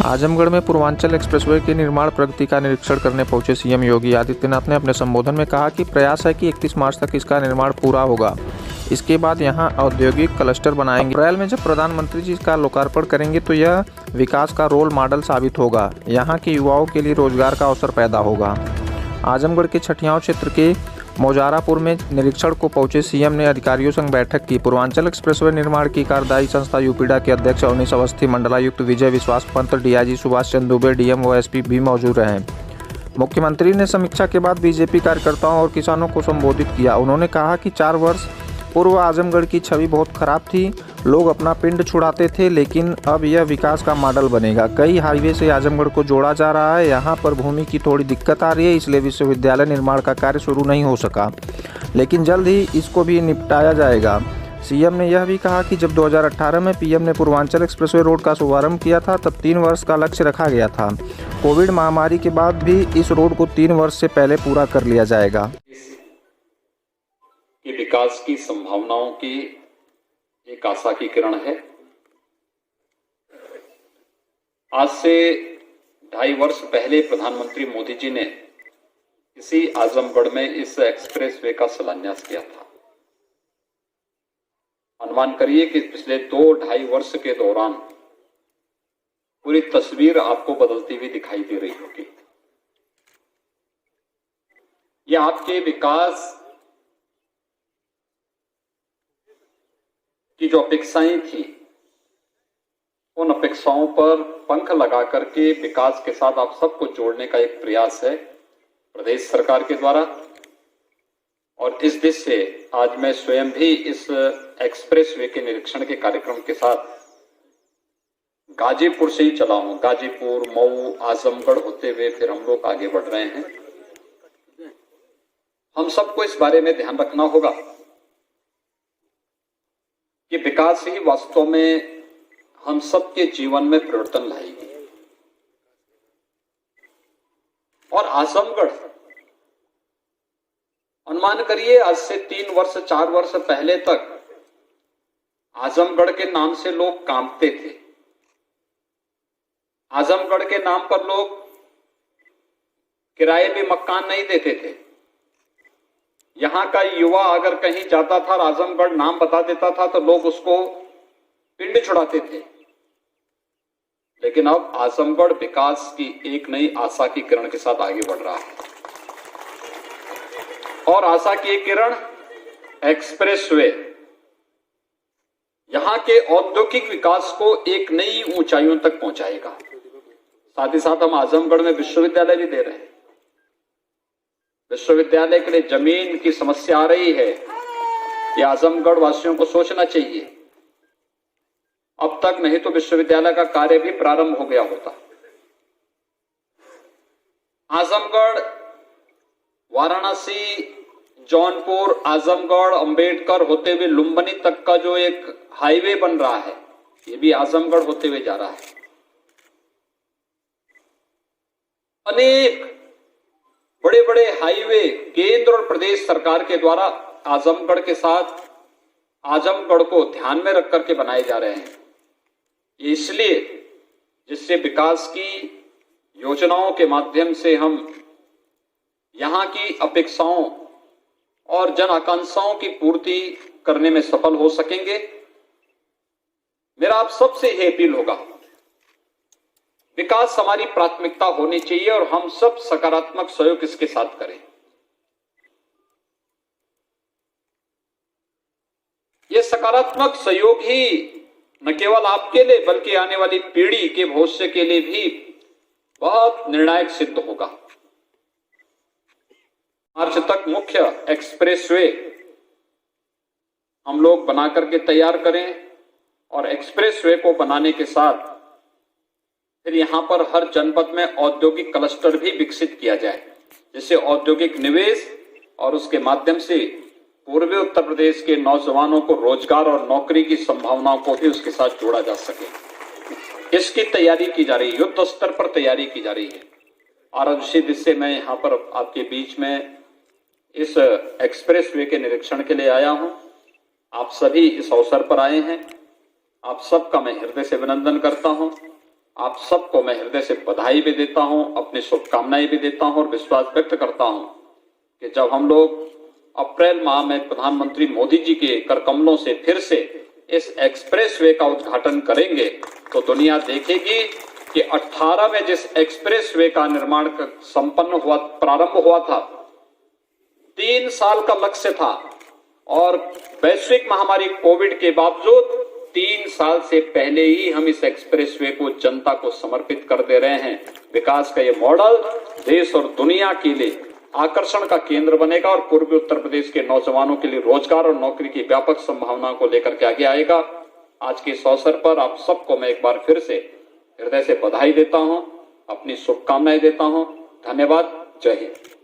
आजमगढ़ में पूर्वांचल एक्सप्रेसवे के निर्माण प्रगति का निरीक्षण करने पहुंचे सीएम योगी आदित्यनाथ ने अपने संबोधन में कहा कि प्रयास है कि 31 मार्च तक इसका निर्माण पूरा होगा। इसके बाद यहां औद्योगिक क्लस्टर बनाएंगे। अप्रैल में जब प्रधानमंत्री जी इसका लोकार्पण करेंगे तो यह विकास का रोल मॉडल साबित होगा। यहाँ के युवाओं के लिए रोजगार का अवसर पैदा होगा। आजमगढ़ के छठियाव क्षेत्र के मौजारापुर में निरीक्षण को पहुंचे सीएम ने अधिकारियों संग बैठक की। पूर्वांचल एक्सप्रेसवे निर्माण की कार्यदायी संस्था यूपीडा के अध्यक्ष अवनीश अवस्थी, मंडलायुक्त विजय विश्वास पंत, डीआईजी सुभाष चंद्र दुबे, डीएम व एसपी भी मौजूद रहे। मुख्यमंत्री ने समीक्षा के बाद बीजेपी कार्यकर्ताओं और किसानों को संबोधित किया। उन्होंने कहा कि 4 वर्ष पूर्व आजमगढ़ की छवि बहुत खराब थी। लोग अपना पिंड छुड़ाते थे, लेकिन अब यह विकास का मॉडल बनेगा। कई हाईवे से आजमगढ़ को जोड़ा जा रहा है। यहाँ पर भूमि की थोड़ी दिक्कत आ रही है, इसलिए विश्वविद्यालय निर्माण का कार्य शुरू नहीं हो सका, लेकिन जल्द ही इसको भी निपटाया जाएगा। सीएम ने यह भी कहा कि जब 2018 में पीएम ने पूर्वांचल एक्सप्रेसवे रोड का शुभारंभ किया था, तब 3 वर्ष का लक्ष्य रखा गया था। कोविड महामारी के बाद भी इस रोड को 3 वर्ष से पहले पूरा कर लिया जाएगा। कि विकास की संभावनाओं की एक आशा की किरण है। आज से 2.5 वर्ष पहले प्रधानमंत्री मोदी जी ने इसी आजमगढ़ में इस एक्सप्रेसवे का शिलान्यास किया था। अनुमान करिए कि पिछले 2-2.5 वर्ष के दौरान पूरी तस्वीर आपको बदलती हुई दिखाई दे रही होगी। यह आपके विकास की जो अपेक्षाएं थी, उन अपेक्षाओं पर पंख लगा करके विकास के साथ आप सबको जोड़ने का एक प्रयास है प्रदेश सरकार के द्वारा। और इस दिशा से आज मैं स्वयं भी इस एक्सप्रेसवे के निरीक्षण के कार्यक्रम के साथ गाजीपुर से ही चला हूं। गाजीपुर, मऊ, आजमगढ़ होते हुए फिर हम लोग आगे बढ़ रहे हैं। हम सबको इस बारे में ध्यान रखना होगा कि विकास ही वास्तव में हम सबके जीवन में परिवर्तन लाएगी। और आजमगढ़, अनुमान करिए आज से 3 वर्ष 4 वर्ष पहले तक आजमगढ़ के नाम से लोग कांपते थे। आजमगढ़ के नाम पर लोग किराए में मकान नहीं देते थे। यहां का युवा अगर कहीं जाता था और आजमगढ़ नाम बता देता था तो लोग उसको पिंड छुड़ाते थे। लेकिन अब आजमगढ़ विकास की एक नई आशा की किरण के साथ आगे बढ़ रहा है। और आशा की एक किरण एक्सप्रेसवे यहां के औद्योगिक विकास को एक नई ऊंचाइयों तक पहुंचाएगा। साथ ही साथ हम आजमगढ़ में विश्वविद्यालय भी दे रहे हैं। विश्वविद्यालय के लिए जमीन की समस्या आ रही है, ये आजमगढ़ वासियों को सोचना चाहिए। अब तक नहीं तो विश्वविद्यालय का कार्य भी प्रारंभ हो गया होता। आजमगढ़, वाराणसी, जौनपुर, आजमगढ़, अंबेडकर होते हुए लुम्बिनी तक का जो एक हाईवे बन रहा है, ये भी आजमगढ़ होते हुए जा रहा है। अनेक बड़े बड़े हाईवे केंद्र और प्रदेश सरकार के द्वारा आजमगढ़ के साथ आजमगढ़ को ध्यान में रख करके बनाए जा रहे हैं। इसलिए जिससे विकास की योजनाओं के माध्यम से हम यहां की अपेक्षाओं और जन आकांक्षाओं की पूर्ति करने में सफल हो सकेंगे। मेरा आप सबसे यह अपील होगा, विकास हमारी प्राथमिकता होनी चाहिए और हम सब सकारात्मक सहयोग इसके साथ करें। यह सकारात्मक सहयोग ही न केवल आपके लिए बल्कि आने वाली पीढ़ी के भविष्य के लिए भी बहुत निर्णायक सिद्ध होगा। मार्च तक मुख्य एक्सप्रेसवे हम लोग बना करके तैयार करें और एक्सप्रेसवे को बनाने के साथ फिर यहां पर हर जनपद में औद्योगिक क्लस्टर भी विकसित किया जाए, जिससे औद्योगिक निवेश और उसके माध्यम से पूर्वी उत्तर प्रदेश के नौजवानों को रोजगार और नौकरी की संभावनाओं को भी उसके साथ जोड़ा जा सके। इसकी तैयारी की जा रही है, युद्ध स्तर पर तैयारी की जा रही है। और इसी दिशा से मैं यहाँ पर आपके बीच में इस एक्सप्रेसवे के निरीक्षण के लिए आया हूँ। आप सभी इस अवसर पर आए हैं। आप सबका मैं हृदय से अभिनंदन करता हूँ। आप सबको मैं हृदय से बधाई भी देता हूं, अपनी शुभकामनाएं भी देता हूं और विश्वास व्यक्त करता हूं कि जब हम लोग अप्रैल माह में प्रधानमंत्री मोदी जी के कर कमलों से फिर से इस एक्सप्रेसवे का उद्घाटन करेंगे तो दुनिया देखेगी कि 18 में जिस एक्सप्रेसवे का निर्माण प्रारंभ हुआ था, 3 साल का लक्ष्य था और वैश्विक महामारी कोविड के बावजूद 3 साल से पहले ही हम इस एक्सप्रेसवे को जनता को समर्पित कर दे रहे हैं। विकास का ये मॉडल देश और दुनिया के लिए आकर्षण का केंद्र बनेगा और पूर्वी उत्तर प्रदेश के नौजवानों के लिए रोजगार और नौकरी की व्यापक संभावनाओं को लेकर के आगे आएगा। आज के इस अवसर पर आप सबको मैं एक बार फिर से हृदय से बधाई देता हूं, अपनी शुभकामनाएं देता हूं। धन्यवाद। जय हिंद।